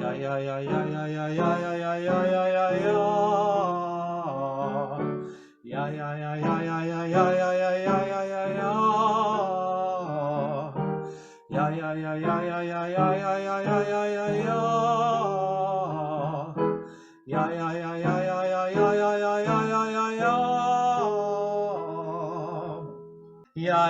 ya ya ya ya ya ya ya ya ya ya ya ya ya. Ya ya ya ya ya ya ya ya ya ya ya ya ya. Ya ya ya ya ya ya ya ya ya ya ya ya ya. Ya ya ya ya ya ya ya ya ya ya ya ya ya. Ya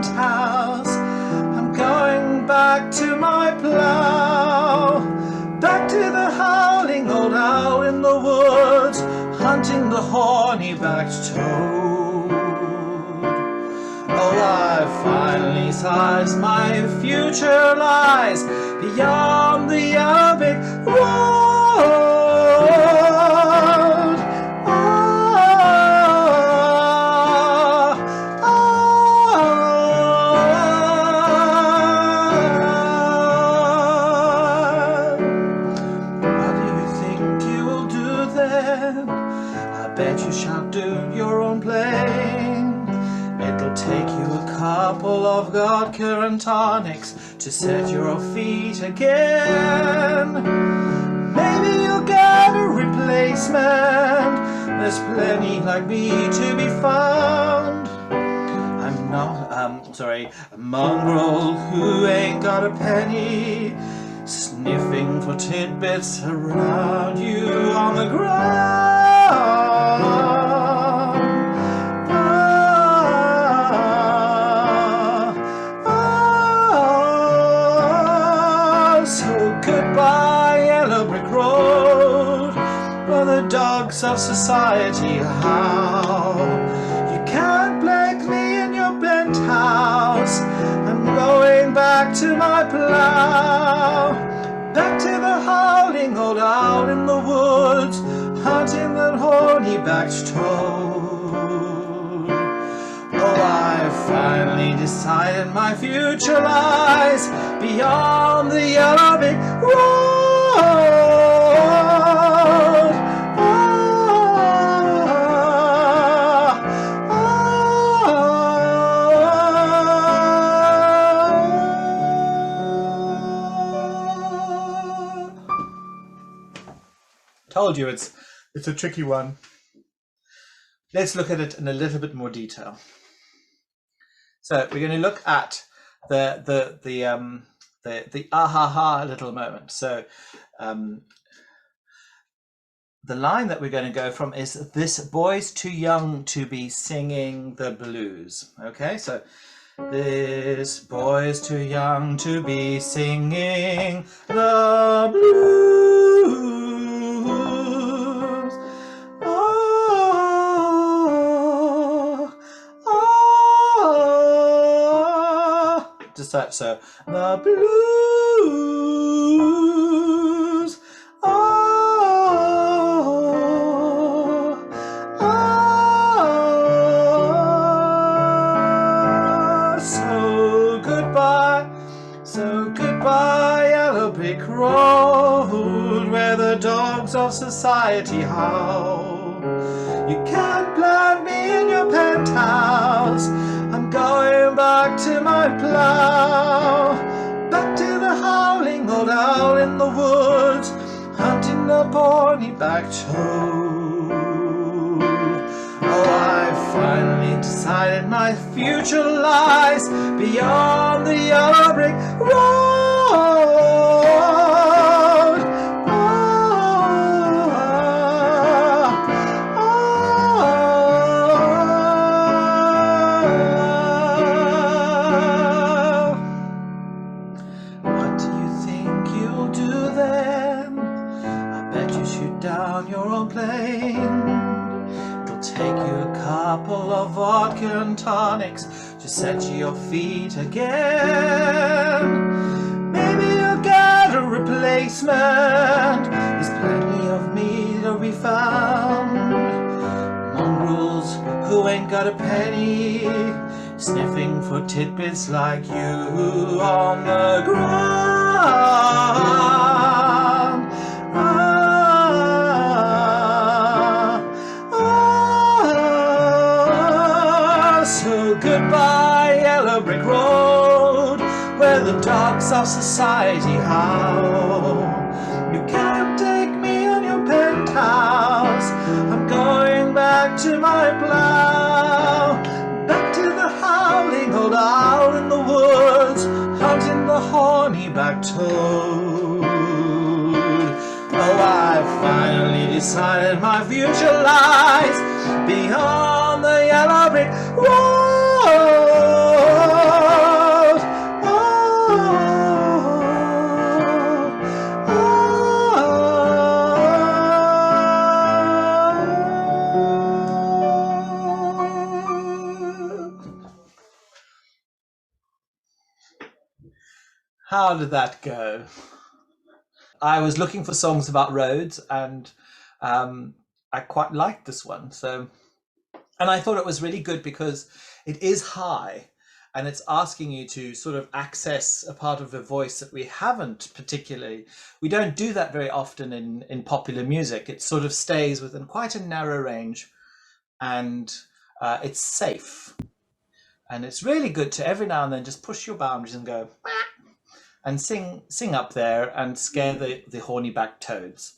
penthouse. I'm going back to my plough, back to the howling old owl in the woods, hunting the horny-backed toad. Oh, I finally sized my future lies beyond the yellow brick road. What do you think you will do then? I bet you shan't do your own playing. It'll take you a couple of vodka and tonics to set your feet again. Maybe you'll get a replacement. There's plenty like me to be found. I'm not, a mongrel who ain't got a penny, sniffing for tidbits around you on the ground. Goodbye, yellow brick road, where the dogs of society howl. You can't plague me in your penthouse. I'm going back to my plough, back to the howling old owl in the woods, hunting that horny-backed toad. Oh, I finally decided my future lies beyond the yellow brick road. Told you it's a tricky one. Let's look at it in a little bit more detail. So we're going to look at the ah-ha-ha little moment. So the line that we're going to go from is, this boy's too young to be singing the blues. Okay, so this boy's too young to be singing the blues. Just that, so the blues, so goodbye, yellow brick road, where the dogs of society howl. You can't plant me in your penthouse. I'm going back to my plough, back to the howling old owl in the woods, hunting the horny-backed toad. Oh, I finally decided my future lies beyond the yellow brick road. Couple of vodka and tonics to set your feet again. Maybe you'll get a replacement. There's plenty of me to be found. Mongrels who ain't got a penny, sniffing for tidbits like you on the ground. So goodbye, yellow brick road, where the dogs of society howl. You can't take me on your penthouse. I'm going back to my plough, back to the howling old owl in the woods, hunting the horny-backed toad. Oh, I finally decided my future lies beyond the yellow brick road. How did that go? I was looking for songs about roads, and I quite liked this one. And I thought it was really good because it is high, and it's asking you to sort of access a part of the voice that we don't do that very often in popular music. It sort of stays within quite a narrow range, and it's safe. And it's really good to every now and then just push your boundaries and go and sing up there and scare the horny back toads.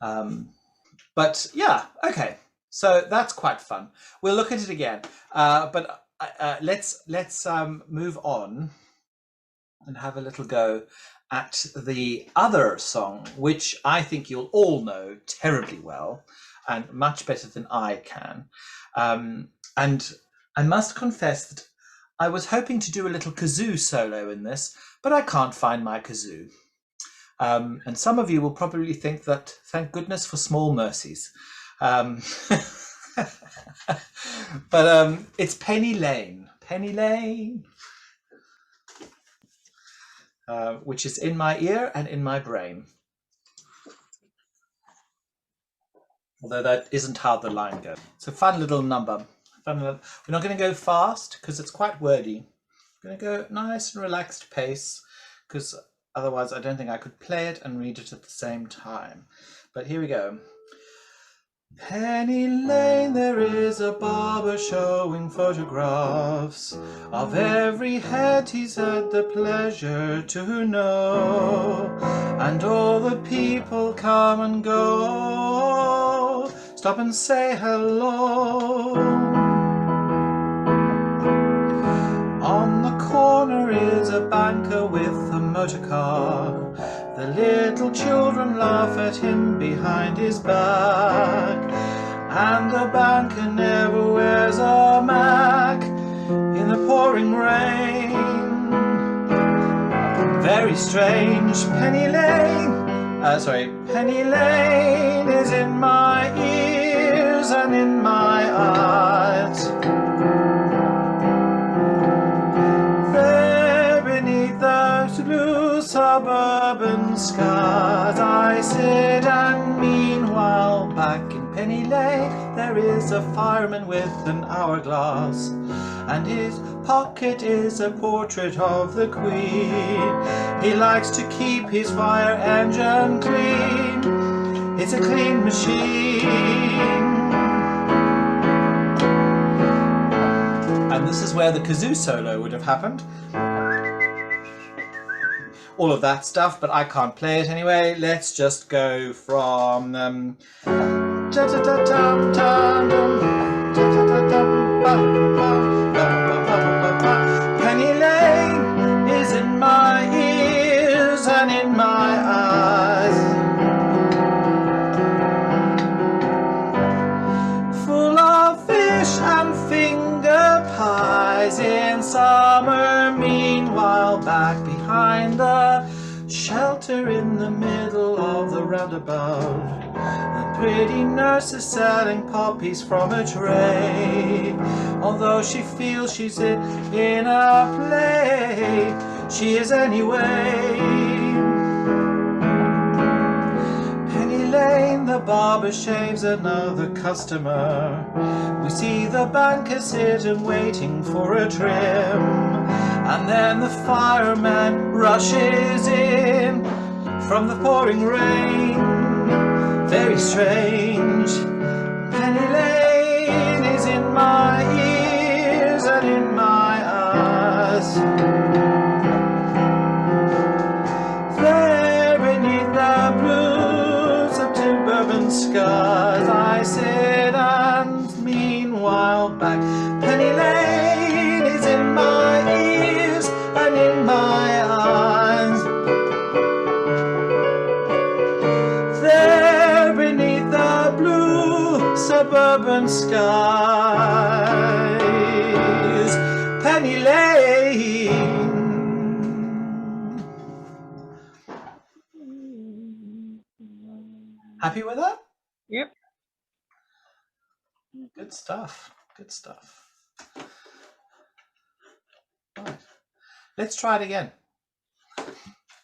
But yeah, okay. So that's quite fun. We'll look at it again. But let's move on and have a little go at the other song, which I think you'll all know terribly well and much better than I can. And I must confess that I was hoping to do a little kazoo solo in this, but I can't find my kazoo. And some of you will probably think that, thank goodness for small mercies. But it's Penny Lane. Penny Lane. Which is in my ear and in my brain. Although that isn't how the line goes. It's a fun little number. We're not going to go fast because it's quite wordy. We're going to go nice and relaxed pace because otherwise I don't think I could play it and read it at the same time. But here we go. Penny Lane, there is a barber showing photographs of every head he's had the pleasure to know, and all the people come and go, stop and say hello. On the corner is a banker with a motor car. The little children laugh at him behind his back, and the banker never wears a mac in the pouring rain. Very strange. Penny Lane is in my ears and in my eyes. There beneath those blue suburban skies I sit, and meanwhile back in Penny Lane there is a fireman with an hourglass, and his pocket is a portrait of the Queen. He likes to keep his fire engine clean. It's a clean machine. And this is where the kazoo solo would have happened. All of that stuff, but I can't play it anyway. Let's just go from Penny Lane is in my ears and in my eyes, full of fish and finger pies in summer. Meanwhile back behind the shelter in the middle of the roundabout, the pretty nurse is selling poppies from a tray. Although she feels she's in a play, she is anyway. Penny Lane, the barber shaves another customer. We see the banker sitting waiting for a trim, and then the fireman rushes in from the pouring rain. Very strange. Penny Lane is in my ears and in my eyes. There beneath the blue suburban skies I sit, and meanwhile back Penny Lane is in my ears and in my eyes. There beneath the blue suburban skies, Penny Lane. Happy with that? Yep. Good stuff. Good stuff. Right. Let's try it again.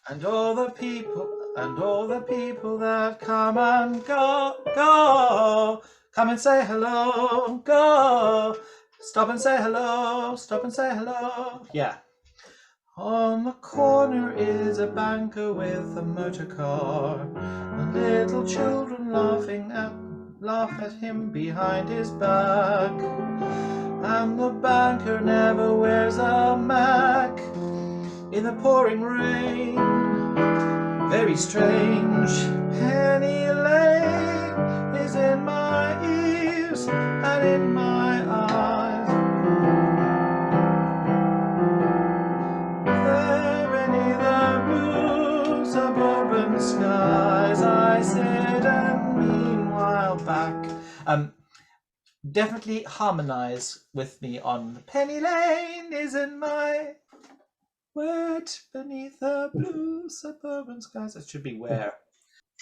And all the people that come and go, come and say hello, go, stop and say hello, stop and say hello. Yeah. On the corner is a banker with a motor car, and little children laugh at him behind his back. And the banker never wears a mac in the pouring rain. Very strange. Penny Lane is in my ears and in my eyes. There beneath the blue suburban skies I sit and meanwhile back. Definitely harmonize with me on Penny Lane is in my wet beneath the blue suburban skies. It should be where.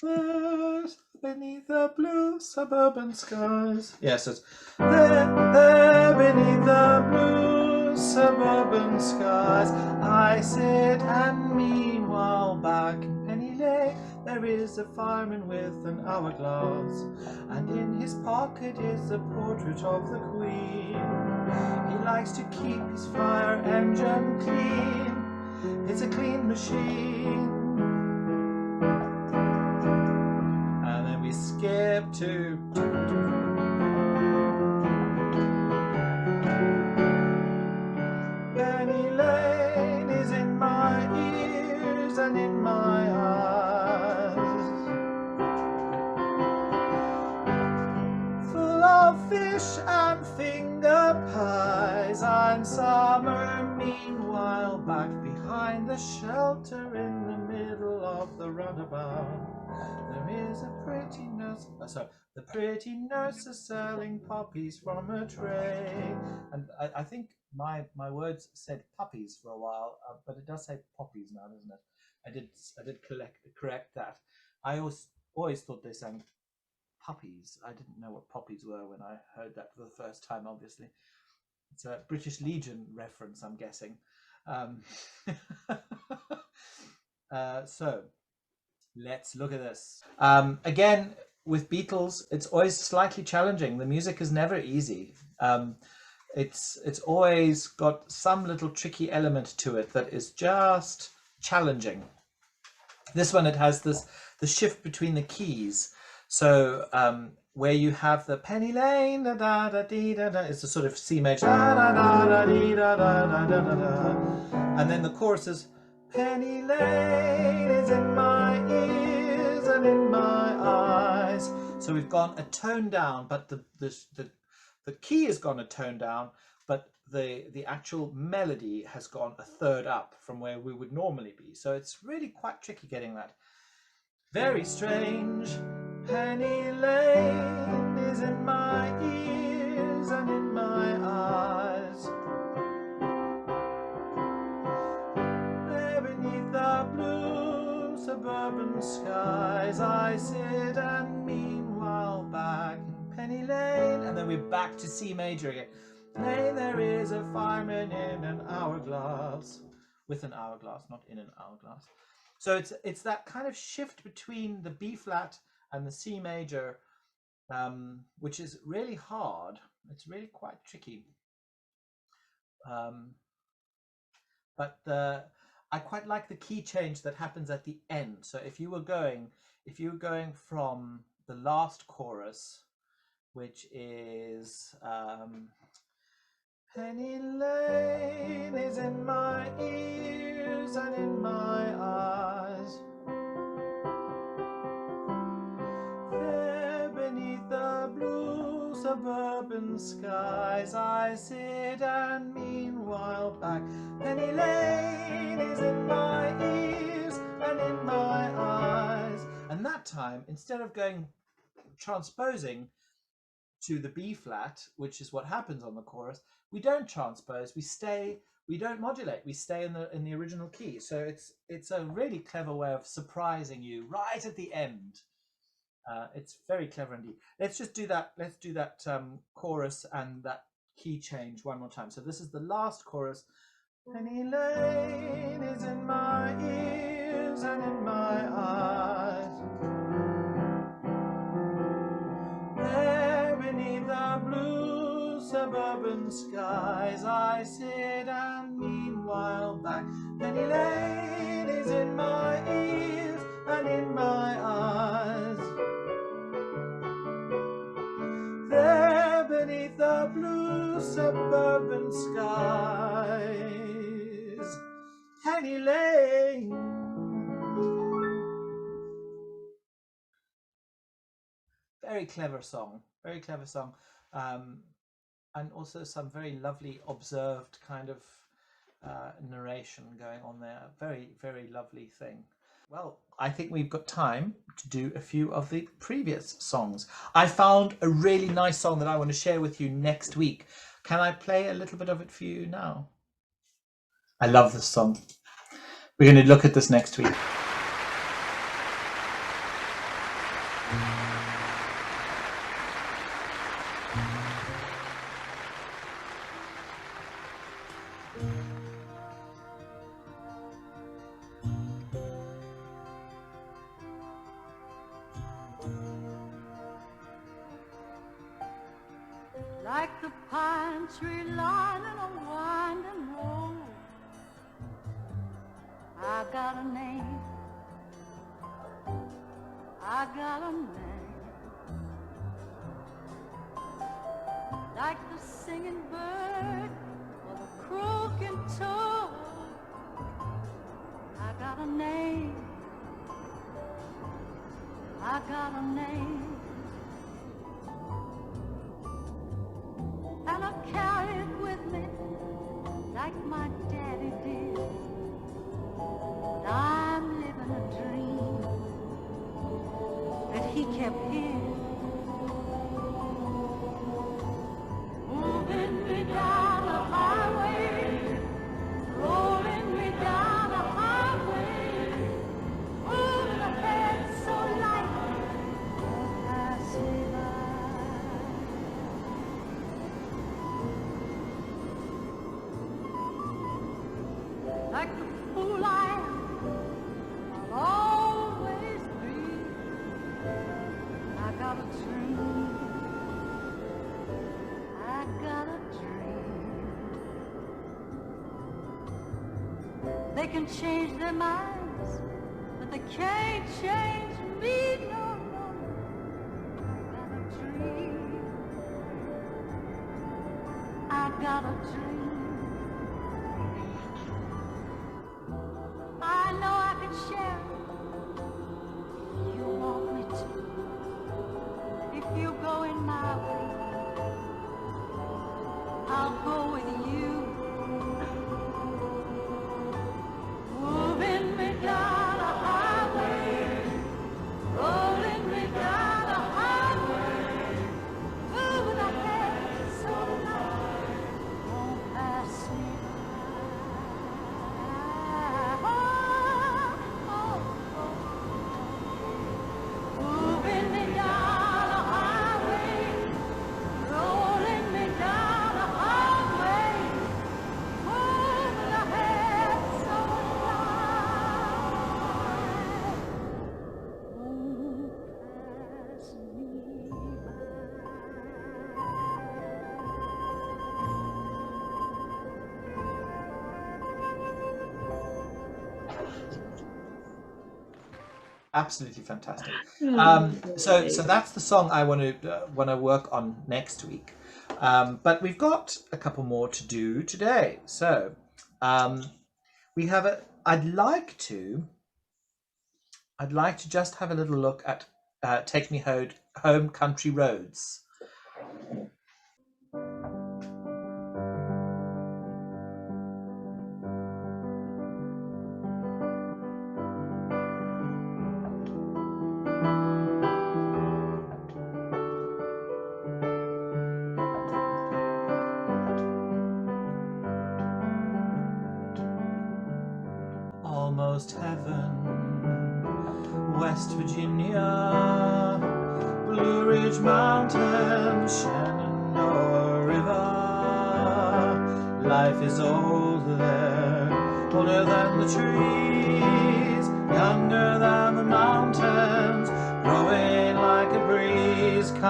Wet beneath the blue suburban skies. Yes, it's there beneath the blue suburban skies. I sit and meanwhile back in Penny Lane there is a fireman with an hourglass, and in his pocket is a portrait of the Queen. He likes to keep his fire engine clean. It's a clean machine. And then we skip to Penny Lane is in my ears and in my eyes. Full of fish and finger pies, and summer meanwhile back behind the shelter in the middle of the runabout. There is a pretty nurse, the pretty nurse is selling poppies from a tray. And I think my words said puppies for a while, but it does say poppies now, doesn't it? I did correct that. I always thought they sang puppies. I didn't know what poppies were when I heard that for the first time, obviously. It's a British Legion reference, I'm guessing. So let's look at this. Again, with Beatles, it's always slightly challenging. The music is never easy. It's always got some little tricky element to it that is just challenging. This one, it has the shift between the keys. So where you have the Penny Lane, da da da dee da da, it's a sort of C major, da da da da dee da da da da da da, and then the chorus is Penny Lane is in my ears and in my eyes. So we've gone a tone down, but the key has gone a tone down, but the actual melody has gone a third up from where we would normally be. So it's really quite tricky getting that. Very strange. Penny Lane is in my ears and in my eyes. There beneath the blue suburban skies I sit and meanwhile back in Penny Lane. And then we're back to C major again. Lane there is a fireman in an hourglass. With an hourglass, not in an hourglass. So it's that kind of shift between the B flat and the C major, which is really hard. It's really quite tricky. But I quite like the key change that happens at the end. So if you were going from the last chorus, which is Penny Lane is in my ears and in my eyes. There beneath the blue suburban skies I sit and meanwhile back. Penny Lane is in my ears and in my eyes. And that time, instead of going transposing to the B flat, which is what happens on the chorus, we don't transpose, we don't modulate, we stay in the original key. So it's a really clever way of surprising you right at the end. It's very clever indeed. Let's just do that. Let's do that chorus and that key change one more time. So this is the last chorus. Penny Lane is in my ears ears and in my eyes. There beneath the blue suburban skies I sit, and meanwhile back Penny Lane is in my ears and in my eyes. There beneath the blue suburban skies, Penny Lane. Very clever song, very clever song, and also some very lovely observed kind of narration going on there. Very, very lovely thing. Well, I think we've got time to do a few of the previous songs. I found a really nice song that I want to share with you next week. Can I play a little bit of it for you now? I love this song. We're going to look at this next week. Like the pine tree lining a winding road, I got a name, I got a name. Like the singing bird or the croaking toad, I got a name, I got a name. And I carry it with me like my daddy did. And I'm living a dream that he kept hid. Moving me down the highway, rolling me down the highway, moving ahead so light, won't pass me by. Like the fool I am, I'll always be. I got a dream, I got a dream. They can change their minds, but they can't change me, no, no. I got a dream, I got a dream. I know I can share it if you want me to. If you go in my way, I'll go with you. Moving me down the highway, rolling me down the highway, moving ahead so light won't pass me by. Moving me down the highway, rolling me down the highway, moving ahead so light won't pass me Absolutely fantastic. So that's the song I want to work on next week. But we've got a couple more to do today. So we have a. I'd like to just have a little look at "Take Me Home, Country Roads." Almost heaven, West Virginia, Blue Ridge Mountains, Shenandoah River. Life is old there, older than the trees, young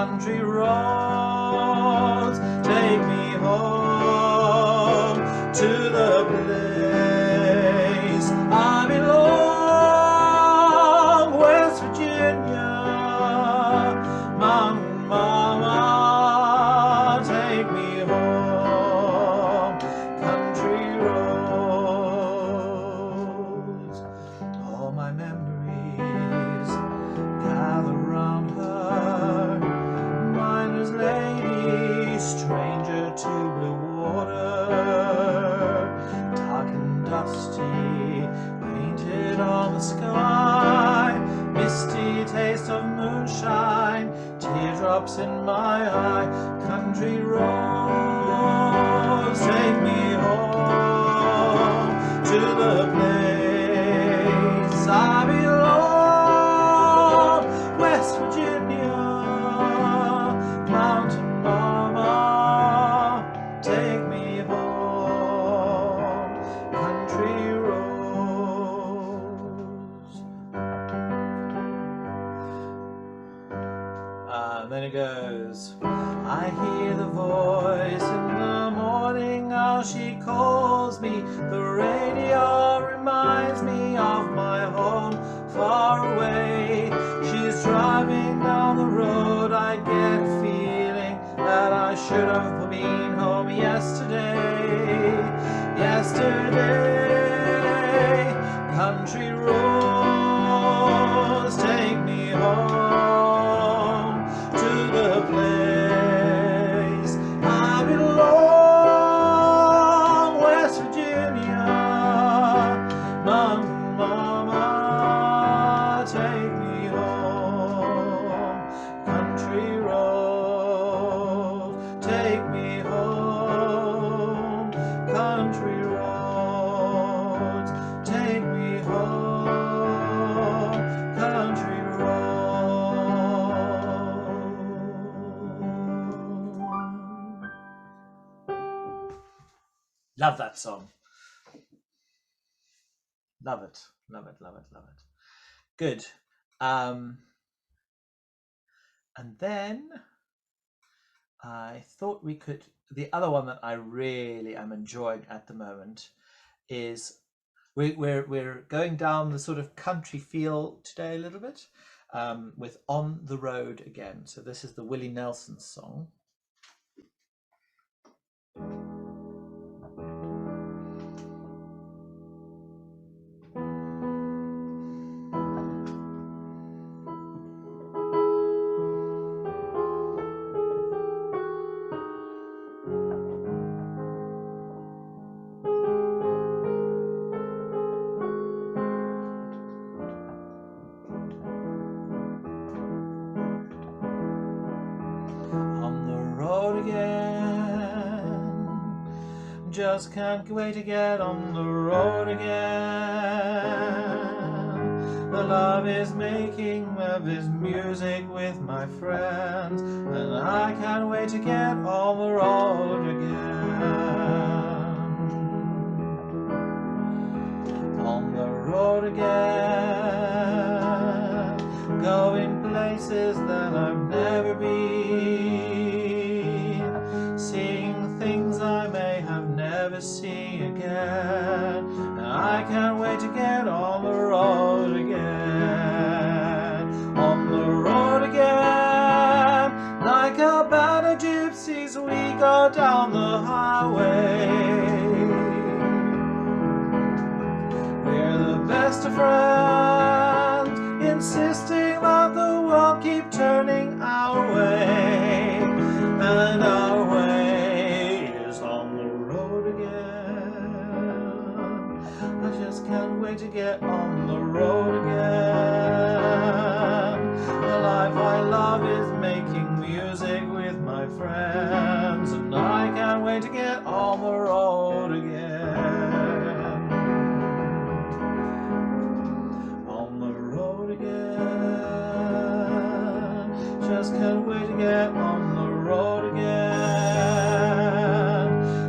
country roads, take me home to the place I belong, West Virginia, Mountain Mama, take me home, country roads. All my memories gather round her, miner's lady, stranger to blue water, dark and dusty, painted on the sky, misty taste of moonshine, teardrops in my eye, country roads, take me home to the place I belong, West Virginia, Mountain Mama, take me home, country roads. Then it goes, I hear the voice in the morning, how she calls me, the radio reminds me of my home far away. She's driving down the road, I get a feeling that I should have been home yesterday, yesterday. Country roads, take me home to the place I belong, West Virginia, Mountain Mama, take me home, country roads, take me home, country roads, take me home, country roads. Love that song. Love it, love it, love it, love it. Good. And then I thought we could, the other one that I really am enjoying at the moment is we're going down the sort of country feel today a little bit, with On the Road Again. So this is the Willie Nelson song. Just can't wait to get on the road again. The love is making of his music with my friends, and I can't wait to get on the road again. On the road again, going places that I've never been, seeing things I may have never see again, and I can't wait to get on the road again. On the road again, like a band of gypsies we go down the highway. We're the best of friends, insisting that the world keep turning our way, and our way is on the road again. I just can't wait to get on the road again. The life I love is making music with my friends, and I can't wait to get on the road again. On the road again, just can't wait to get on the road again.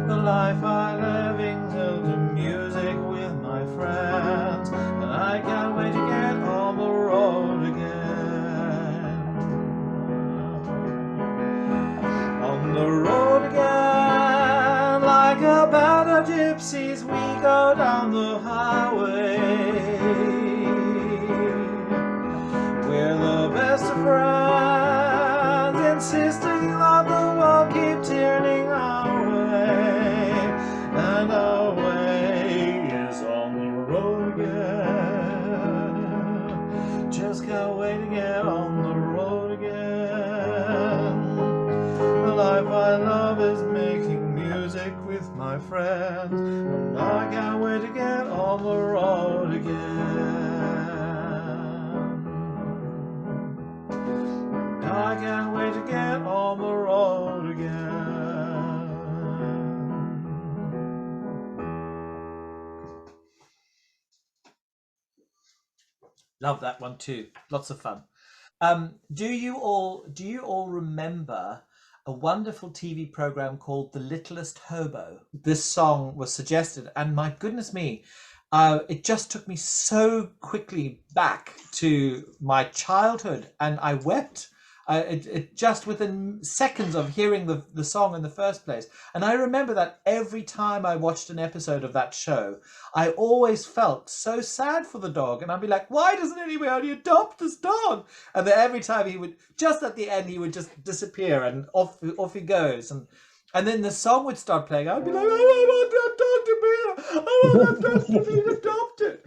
The life I living till the music with my friends, and I can't wait to get on the road again. like a band of gypsies, we go down the highway. We're the best of friends, insisting that the world keep turning our way, and our way is on the road again. Just can't wait to get on the road again. The life I love is making music with my friends, and I can't wait to get on the road again. I can't wait to get on the road again. Love that one too. Lots of fun. Do you all remember a wonderful TV program called The Littlest Hobo? This song was suggested, and my goodness me, it just took me so quickly back to my childhood, and I wept. It just within seconds of hearing the song in the first place. And I remember that every time I watched an episode of that show, I always felt so sad for the dog. And I'd be like, why doesn't anybody adopt this dog? And then every time he would, just at the end, he would just disappear and off he goes. And then the song would start playing. I would be like, oh, I want that dog to be, I want that dog to be adopted.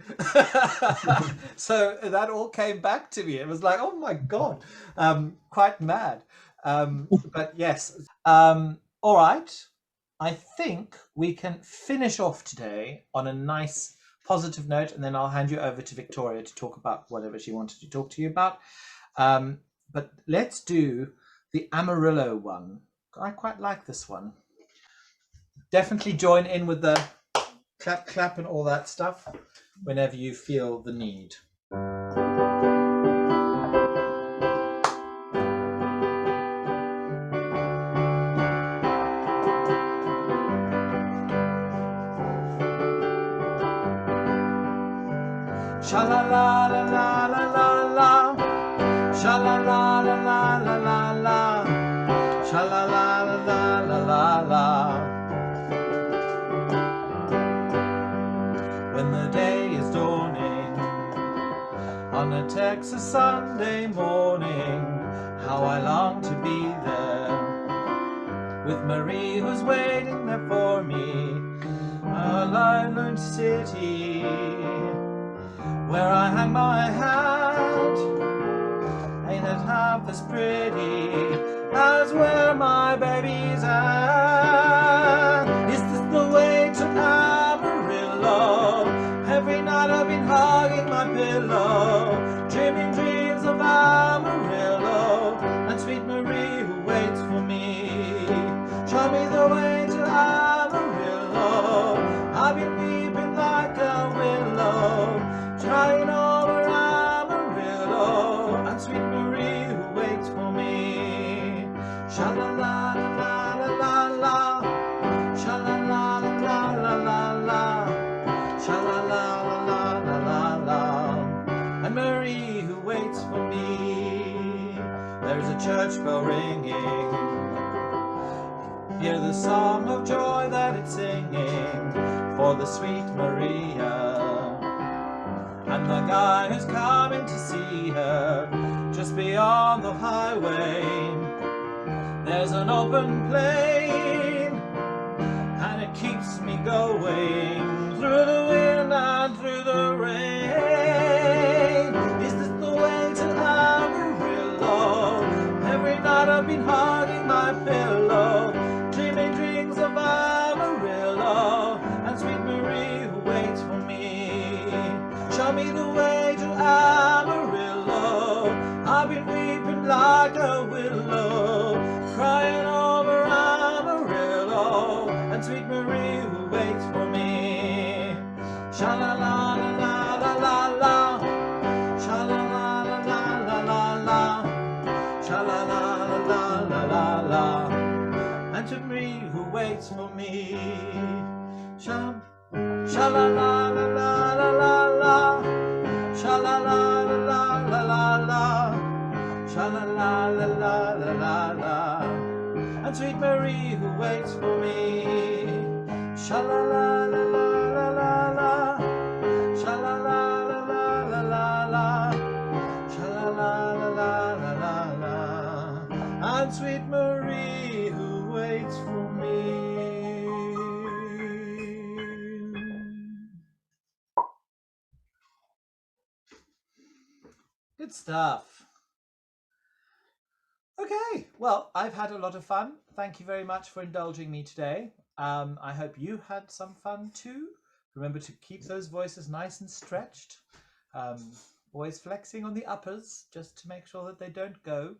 So that all came back to me. It was like, oh my God, quite mad. But yes. All right. I think we can finish off today on a nice positive note, and then I'll hand you over to Victoria to talk about whatever she wanted to talk to you about. But let's do the Amarillo one. I quite like this one. Definitely join in with the clap, clap and all that stuff whenever you feel the need. Sha la la la la la la la, sha la la la la la la la, sha la la la la la la la. When the day is dawning on a Texas Sunday morning, how I long to be there with Marie, who's waiting there for me. A lively city where I hang my hat ain't it half as pretty as where my baby's at. Is this the way to Amarillo? Every night I've been hugging my pillow, dreaming dreams of Amarillo and sweet Marie who waits for me. Show me the way to Amarillo. I've been weeping like a willow, trying over Amarillo and sweet Marie who waits for me. Sha la la la la la la, sha la la la la la la, sha la la la la la la, and Marie who waits for me. There's a church bell ringing, hear the song of joy that it's singing for the sweet Maria. And the guy who's coming to see her just beyond the highway, there's an open plain, and it keeps me going through the wind and through the rain. Is this the way to Amarillo? Every night I've been hugging my pillow, dreaming dreams of Amarillo and sweet Marie who waits for me. Show me the way to Amarillo. I've been weeping like a willow, crying over Amarillo and sweet Marie who waits for me. Sha la la la la la la, sha la la la la la la, sha la la la la la la, and to Marie who waits for me. Sha la la la la la la, sha la la la la la la, sha la la la la la la, and sweet Marie who waits for me. Sha la la la la la la, sha la la la la la la, sha la la la la la la. And sweet Marie who waits for me. Good stuff. Okay, well, I've had a lot of fun. Thank you very much for indulging me today. I hope you had some fun too. Remember to keep those voices nice and stretched. Always flexing on the uppers just to make sure that they don't go.